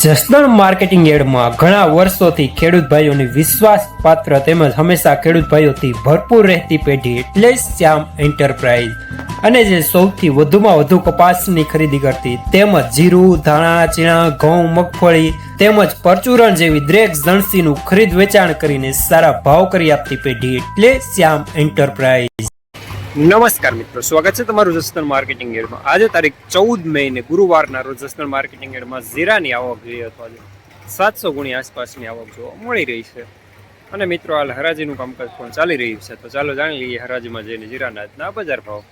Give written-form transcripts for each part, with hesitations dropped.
Jasdan marketing યાર્ડમાં ઘણા વર્ષોથી ખેડૂત ભાઈઓની વિશ્વાસપાત્ર તેમજ હંમેશા ખેડૂત ભાઈઓથી ભરપૂર રહેતી પેઢી એટલે શ્યામ એન્ટરપ્રાઇઝ, અને જે સૌથી વધુમાં વધુ કપાસની ખરીદી કરતી તેમજ જીરું, ધાણા, ચીણા, ઘઉં, મગફળી તેમજ પરચુરણ જેવી દરેક જણસીનું ખરીદ વેચાણ કરીને સારા ભાવ કરી આપતી પેઢી એટલે શ્યામ એન્ટરપ્રાઇઝ। નમસ્કાર મિત્રો, સ્વાગત છે તમારું જસદણ માર્કેટિંગ યાર્ડમાં। આજે તારીખ 14 મે ને ગુરુવારના રોજ જસદણ માર્કેટિંગ યાર્ડમાં જીરાની આવક જોઈએ તો આજે 700 ગુણી આસપાસની આવક જોવા મળી રહી છે। અને મિત્રો હાલ હરાજીનું કામકાજ પણ ચાલી રહ્યું છે, તો ચાલો જાણી લઈએ હરાજીમાં જઈને જીરાના આજના બજાર ભાવ।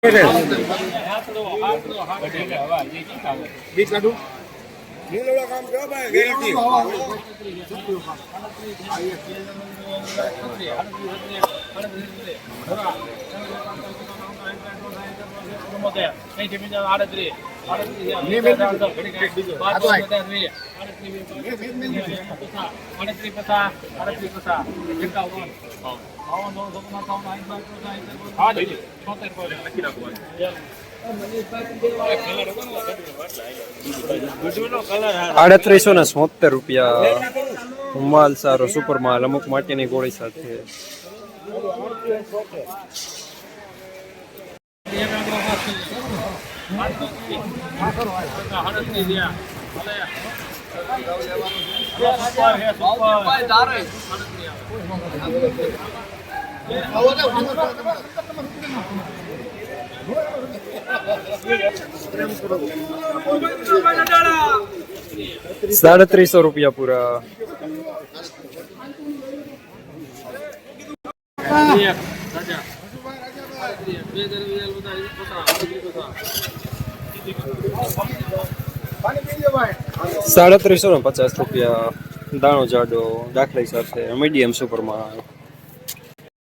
₹3870 માલ સારો સુપર માલ, અમુક માટીની ગોળી સાથે। ₹350 પૂરા। ₹350 દાણો જાડો દાખલા સાથે મીડિયમ સુપરમાં।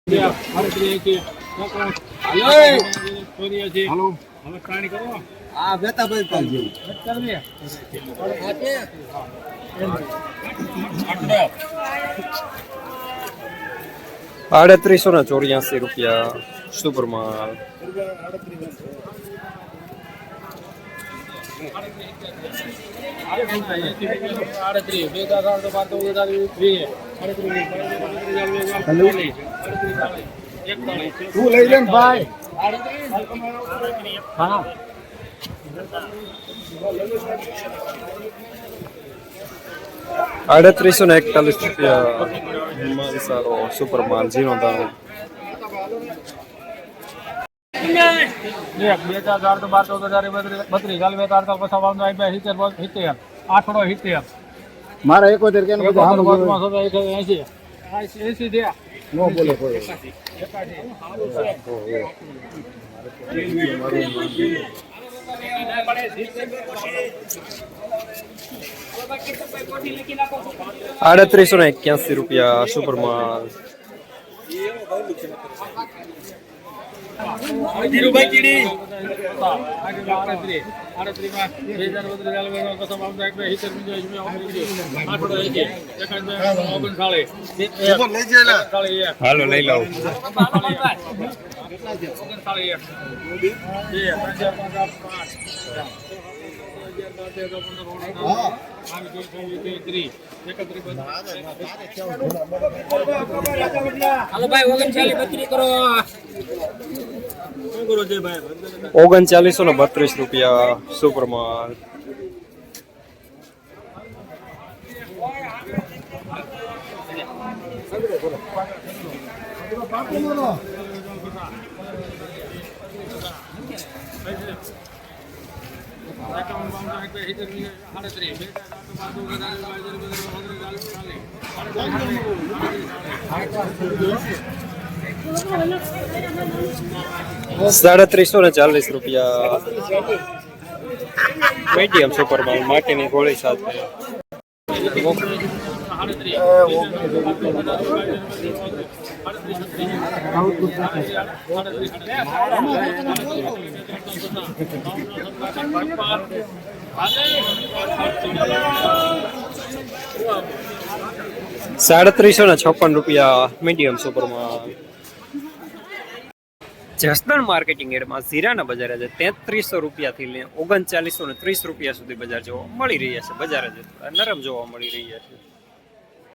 ₹3884 સુપરમાં। ₹3841 માલ સારો સુપર માલ ઝીરો દાણો। મારા 71 કે નો બોલે કોઈ। ₹3881 સુપર માલ। હાલો લઈ લો। હાલો ભાઈ 39 કરો। 3932 સુપર માલ। ₹340 મીડિયમ સુપર માલ માટીની ગોળી સાથે। ₹356 મીડિયમ સુપર માલ। જસદણ માર્કેટિંગ યાર્ડમાં જીરાના બજાર આજે 3300 રૂપિયાથી લઈને 3930 રૂપિયા સુધી બજાર જોવા મળી રહ્યા છે. બજાર આજે નરમ જોવા મળી રહ્યા છે.